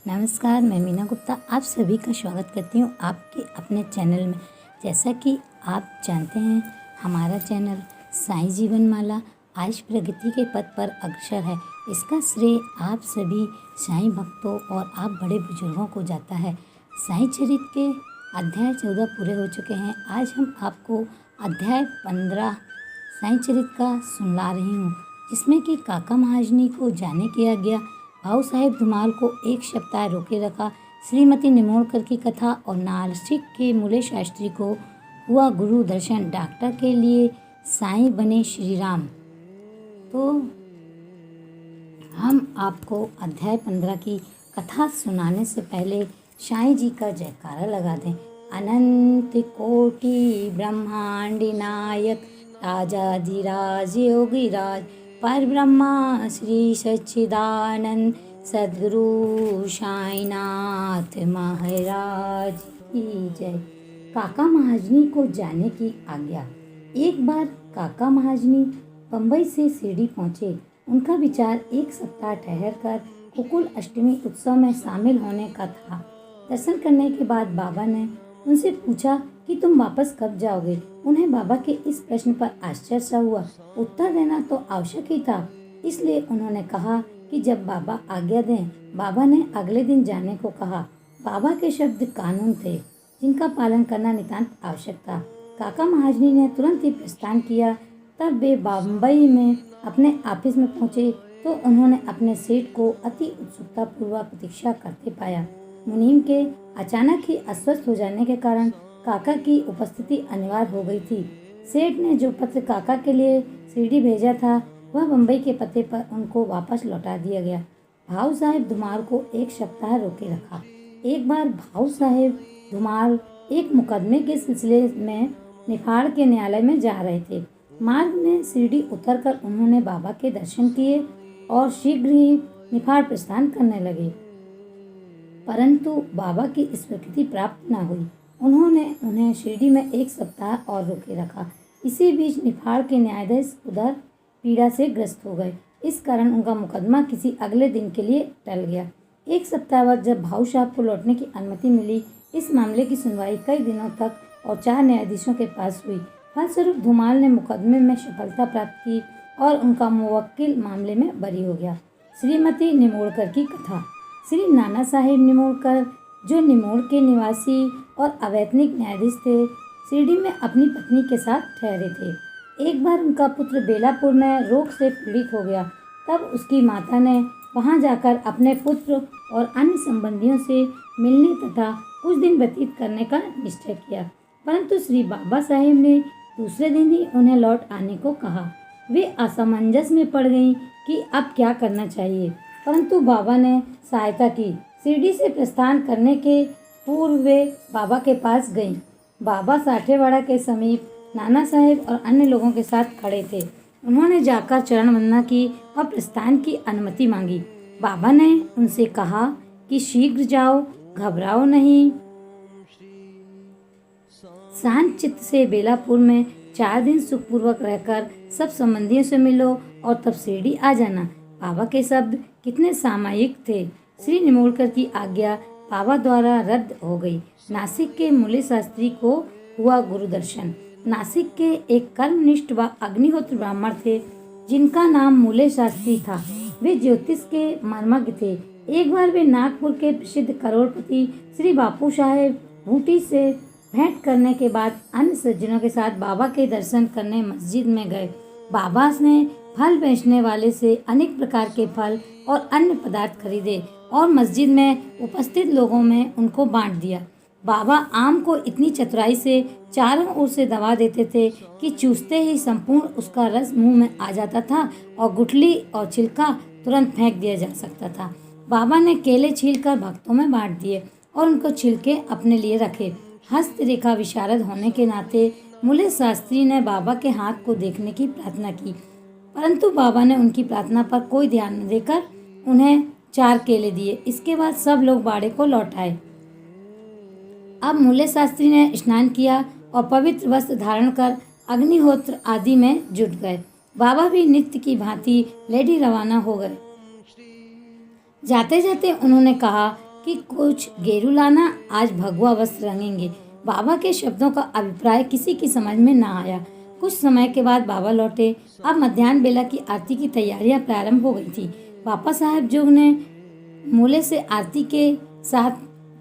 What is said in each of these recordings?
नमस्कार, मैं मीना गुप्ता आप सभी का स्वागत करती हूँ आपके अपने चैनल में। जैसा कि आप जानते हैं, हमारा चैनल साईं जीवन माला आज प्रगति के पथ पर अग्रसर है। इसका श्रेय आप सभी साईं भक्तों और आप बड़े बुजुर्गों को जाता है। साईं चरित के अध्याय 14 पूरे हो चुके हैं। आज हम आपको अध्याय 15 साईं चरित का सुना रही हूँ, जिसमें कि काका महाजनी को जाने किया गया, भाऊ साहेब धुमाल को एक सप्ताह रोके रखा, श्रीमती निमोणकर की कथा और नासिक के मूले शास्त्री को हुआ गुरु दर्शन, डॉक्टर के लिए साईं बने श्री राम। तो हम आपको अध्याय 15 की कथा सुनाने से पहले साईं जी का जयकारा लगा दें। अनंत कोटि ब्रह्मांड नायक राजाधिराज योगीराज पर ब्रह्मा श्री सच्चिदानंद सद्गुरु साईनाथ महाराज की जय। काका महाजनी को जाने की आज्ञा। एक बार काका महाजनी बम्बई से शिरडी पहुँचे। उनका विचार एक सप्ताह ठहरकर कुकुल अष्टमी उत्सव में शामिल होने का था। दर्शन करने के बाद बाबा ने उनसे पूछा कि तुम वापस कब जाओगे। उन्हें बाबा के इस प्रश्न पर आश्चर्य सा हुआ। उत्तर देना तो आवश्यक ही था, इसलिए उन्होंने कहा कि जब बाबा आज्ञा दें। बाबा ने अगले दिन जाने को कहा। बाबा के शब्द कानून थे, जिनका पालन करना नितांत आवश्यक था। काका महाजनी ने तुरंत ही प्रस्थान किया। तब वे बम्बई में अपने ऑफिस में पहुंचे तो उन्होंने अपने सेठ को अति उत्सुकता पूर्वक प्रतीक्षा करते पाया। मुनीम के अचानक ही अस्वस्थ हो जाने के कारण काका की उपस्थिति अनिवार्य हो गई थी। सेठ ने जो पत्र काका के लिए शिरडी भेजा था, वह बम्बई के पते पर उनको वापस लौटा दिया गया। भाऊ साहेब धुमाल को एक सप्ताह रोके रखा। एक बार भाऊ साहेब धुमाल एक मुकदमे के सिलसिले में निफाड़ के न्यायालय में जा रहे थे। मार्ग में शिरडी उतरकर उन्होंने बाबा के दर्शन किए और शीघ्र ही निफाड़ प्रस्थान करने लगे, परंतु बाबा की स्वीकृति प्राप्त न हुई। उन्होंने उन्हें शिरडी में एक सप्ताह और रोके रखा। इसी बीच निफाड़ के न्यायाधीश उधर पीड़ा से ग्रस्त हो गए। इस कारण उनका मुकदमा किसी अगले दिन के लिए टल गया। एक सप्ताह बाद जब भाऊ साहब को लौटने की अनुमति मिली, इस मामले की सुनवाई कई दिनों तक और 4 न्यायाधीशों के पास हुई। फलस्वरूप धुमाल ने मुकदमे में सफलता प्राप्त की और उनका मुवक्किल मामले में बरी हो गया। श्रीमती निमोणकर की कथा। श्री नाना साहेब निमोणकर, जो निमोण के निवासी और अवैतनिक न्यायाधीश थे, शिरडी में अपनी पत्नी के साथ ठहरे थे। एक बार उनका पुत्र बेलापुर में रोग से पीड़ित हो गया। तब उसकी माता ने वहां जाकर अपने पुत्र और अन्य संबंधियों से मिलने तथा कुछ दिन व्यतीत करने का निश्चय किया, परंतु श्री बाबा साहेब ने दूसरे दिन ही उन्हें लौट आने को कहा। वे असमंजस में पड़ गईं कि अब क्या करना चाहिए, परंतु बाबा ने सहायता की। शिरडी से प्रस्थान करने के पूर्व वे बाबा के पास गईं। बाबा साठेवाड़ा के समीप नाना साहेब और अन्य लोगों के साथ खड़े थे। उन्होंने जाकर चरण वंदना की और प्रस्थान की अनुमति मांगी। बाबा ने उनसे कहा कि शीघ्र जाओ, घबराओ नहीं। शांत चित्त से बेलापुर में 4 दिन सुखपूर्वक रहकर सब संबंधियों से मिलो और तब शिरडी आ जाना। बाबा के शब्द कितने सामयिक थे। श्री निमोणकर की आज्ञा बाबा द्वारा रद्द हो गई। नासिक के मूले शास्त्री को हुआ गुरु दर्शन। नासिक के एक कर्मनिष्ठ व अग्निहोत्र ब्राह्मण थे, जिनका नाम मूले शास्त्री था। वे ज्योतिष के मर्मज्ञ थे। एक बार वे नागपुर के प्रसिद्ध करोड़पति श्री बापू साहेब भूटी से भेंट करने के बाद अन्य सज्जनों के साथ बाबा के दर्शन करने मस्जिद में गए। बाबा ने फल बेचने वाले से अनेक प्रकार के फल और अन्य पदार्थ खरीदे और मस्जिद में उपस्थित लोगों में उनको बांट दिया। बाबा आम को इतनी चतुराई से चारों ओर से दबा देते थे कि चूसते ही संपूर्ण उसका रस मुंह में आ जाता था और गुठली और छिलका तुरंत फेंक दिया जा सकता था। बाबा ने केले छीलकर भक्तों में बांट दिए और उनको छिलके अपने लिए रखे। हस्तरेखा विशारद होने के नाते मूले शास्त्री ने बाबा के हाथ को देखने की प्रार्थना की, परंतु बाबा ने उनकी प्रार्थना पर कोई ध्यान न देकर उन्हें 4 केले दिए। इसके बाद सब लोग बाड़े को लौट आए। अब मूले शास्त्री ने स्नान किया और पवित्र वस्त्र धारण कर अग्निहोत्र आदि में जुट गए। बाबा भी नित्य की भांति लेडी रवाना हो गए। जाते जाते उन्होंने कहा कि कुछ गेरू लाना, आज भगवा वस्त्र रंगेंगे। बाबा के शब्दों का अभिप्राय किसी की समझ में ना आया। कुछ समय के बाद बाबा लौटे। अब मध्याह्न बेला की आरती की तैयारियां प्रारंभ हो गई थी। बापा साहब जोग ने मूले से आरती के साथ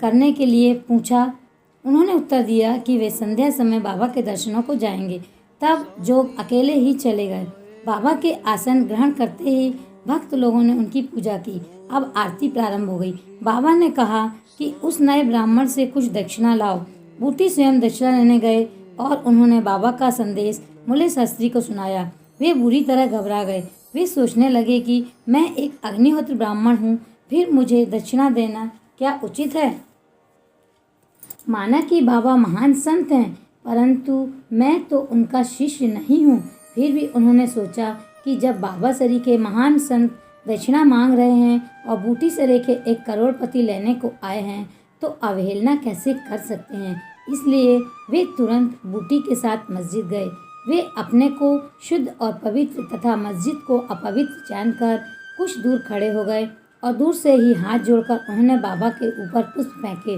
करने के लिए पूछा। उन्होंने उत्तर दिया कि वे संध्या समय बाबा के दर्शनों को जाएंगे। तब जोग अकेले ही चले गए। बाबा के आसन ग्रहण करते ही भक्त लोगों ने उनकी पूजा की। अब आरती प्रारंभ हो गई। बाबा ने कहा कि उस नए ब्राह्मण से कुछ दक्षिणा लाओ। बूटी स्वयं दक्षिणा लेने गए और उन्होंने बाबा का संदेश मूले शास्त्री को सुनाया। वे बुरी तरह घबरा गए। वे सोचने लगे कि मैं एक अग्निहोत्र ब्राह्मण हूँ, फिर मुझे दक्षिणा देना क्या उचित है। माना कि बाबा महान संत हैं, परंतु मैं तो उनका शिष्य नहीं हूँ। फिर भी उन्होंने सोचा कि जब बाबा सरीखे महान संत दक्षिणा मांग रहे हैं और बूटी सरीखे एक करोड़पति लेने को आए हैं, तो अवहेलना कैसे कर सकते हैं। इसलिए वे तुरंत बूटी के साथ मस्जिद गए। वे अपने को शुद्ध और पवित्र तथा मस्जिद को अपवित्र जानकर कुछ दूर खड़े हो गए और दूर से ही हाथ जोड़कर उन्होंने बाबा के ऊपर पुष्प फेंके।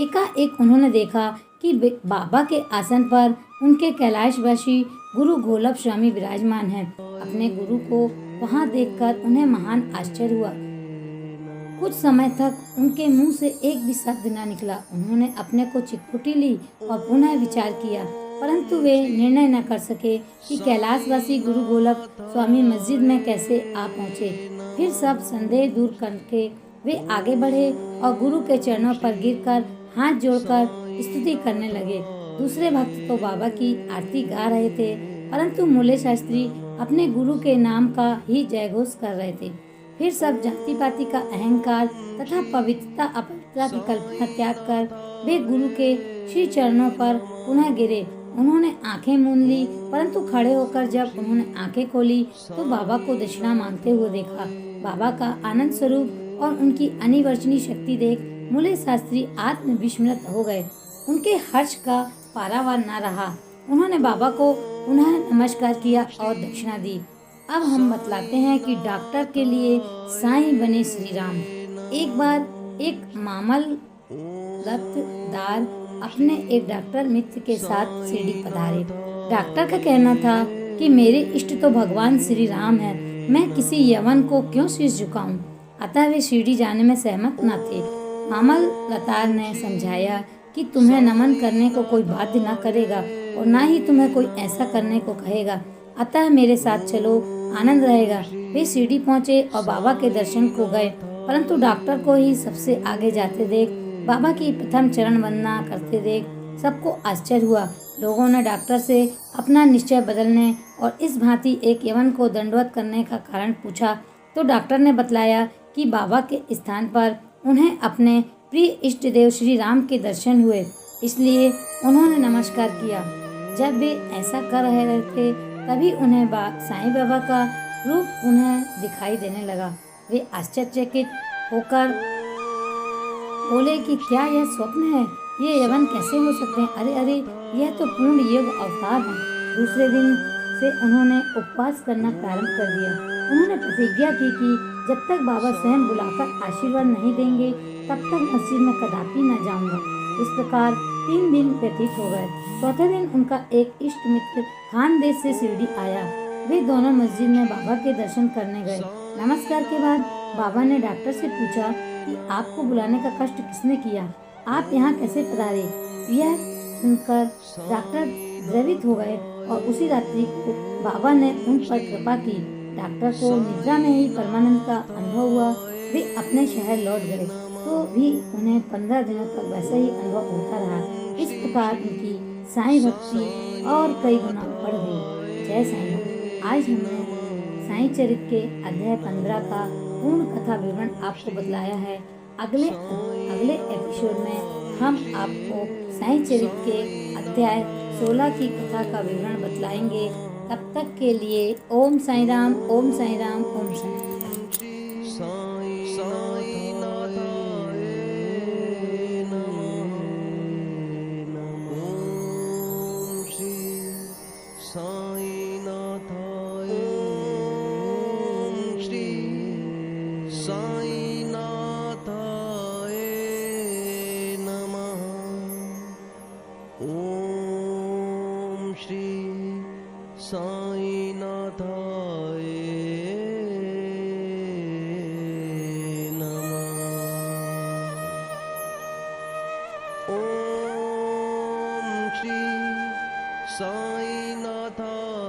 एकाएक उन्होंने देखा कि बाबा के आसन पर उनके कैलाशवासी गुरु गोलभ स्वामी विराजमान हैं। अपने गुरु को वहां देखकर उन्हें महान आश्चर्य हुआ। कुछ समय तक उनके मुंह से एक भी शब्द न निकला। उन्होंने अपने को चिकोटी ली और पुनः विचार किया, परंतु वे निर्णय न कर सके कि कैलाशवासी गुरु गोलभ स्वामी मस्जिद में कैसे आ पहुँचे। फिर सब संदेह दूर करके वे आगे बढ़े और गुरु के चरणों पर गिरकर हाथ जोड़कर स्तुति करने लगे। दूसरे भक्त तो बाबा की आरती गा रहे थे, परंतु मूले शास्त्री अपने गुरु के नाम का ही जयघोष कर रहे थे। फिर सब जाति पाति का अहंकार तथा पवित्रता अपवित्रता की कल्पना त्याग कर वे गुरु के श्री चरणों पर पुनः गिरे। उन्होंने आंखें मूंद ली, परंतु खड़े होकर जब उन्होंने आंखें खोली तो बाबा को दक्षिणा मांगते हुए देखा। बाबा का आनंद स्वरूप और उनकी अनिवर्चनीय शक्ति देख मूले शास्त्री आत्म विस्मृत हो गए। उनके हर्ष का पारावार न रहा। उन्होंने बाबा को पुनः नमस्कार किया और दक्षिणा दी। अब हम बतलाते हैं कि डॉक्टर के लिए साईं बने श्री राम। एक बार एक मामलतदार अपने एक डॉक्टर मित्र के साथ शिरडी पधारे। डॉक्टर का कहना था कि मेरे इष्ट तो भगवान श्री राम है, मैं किसी यवन को क्यों शीश झुकाऊं। अतः वे शिरडी जाने में सहमत न थे। मामलतदार ने समझाया कि तुम्हें नमन करने को कोई बाध्य न करेगा और न ही तुम्हें कोई ऐसा करने को कहेगा, अतः मेरे साथ चलो, आनंद रहेगा। वे शिरडी पहुँचे और बाबा के दर्शन को गए, परंतु डॉक्टर को ही सबसे आगे जाते देख, बाबा की प्रथम चरण वंदना करते देख सबको आश्चर्य हुआ। लोगों ने डॉक्टर से अपना निश्चय बदलने और इस भांति एक यवन को दंडवत करने का कारण पूछा, तो डॉक्टर ने बतलाया कि बाबा के स्थान पर उन्हें अपने प्रिय इष्ट देव श्री राम के दर्शन हुए, इसलिए उन्होंने नमस्कार किया। जब वे ऐसा कर रहे थे तभी उन्हें साईं बाबा का रूप उन्हें दिखाई देने लगा। वे आश्चर्यचकित होकर बोले कि क्या यह स्वप्न है, ये यवन कैसे हो सकते हैं। अरे अरे, यह तो पूर्ण योग अवतार है। दूसरे दिन से उन्होंने उपवास करना प्रारंभ कर दिया। उन्होंने प्रतिज्ञा की कि जब तक बाबा स्वयं बुलाकर आशीर्वाद नहीं देंगे तब तक मस्जिद में कदापि न जाऊंगा। इस प्रकार 3 दिन व्यतीत हो गए। चौथे दिन उनका एक इष्ट मित्र खानदेश से शिरडी आया। वे दोनों मस्जिद में बाबा के दर्शन करने गए। नमस्कार के बाद बाबा ने डॉक्टर से पूछा कि आपको बुलाने का कष्ट किसने किया, आप यहाँ कैसे पधारे। यह सुनकर डॉक्टर द्रवित हो गए और उसी रात्रि को बाबा ने उन पर कृपा की। डॉक्टर को निद्रा में ही परमानंद का अनुभव हुआ। वे अपने शहर लौट गए तो भी उन्हें 15 दिनों तक वैसा ही अनुभव होता रहा। इस प्रकार उनकी साईं भक्ति और कई गुना बढ़ गई। जय साईं। आज हमने साईं चरित के अध्याय 15 का पूर्ण कथा विवरण आपको बतलाया है। अगले एपिसोड में हम आपको साईं चरित के अध्याय 16 की कथा का विवरण बतलाएंगे। तब तक के लिए ओम साईं राम, ओम साईं राम, ओम साईं राम। साईनाथाय साईनाथाय नमः। ओम श्री साईनाथाय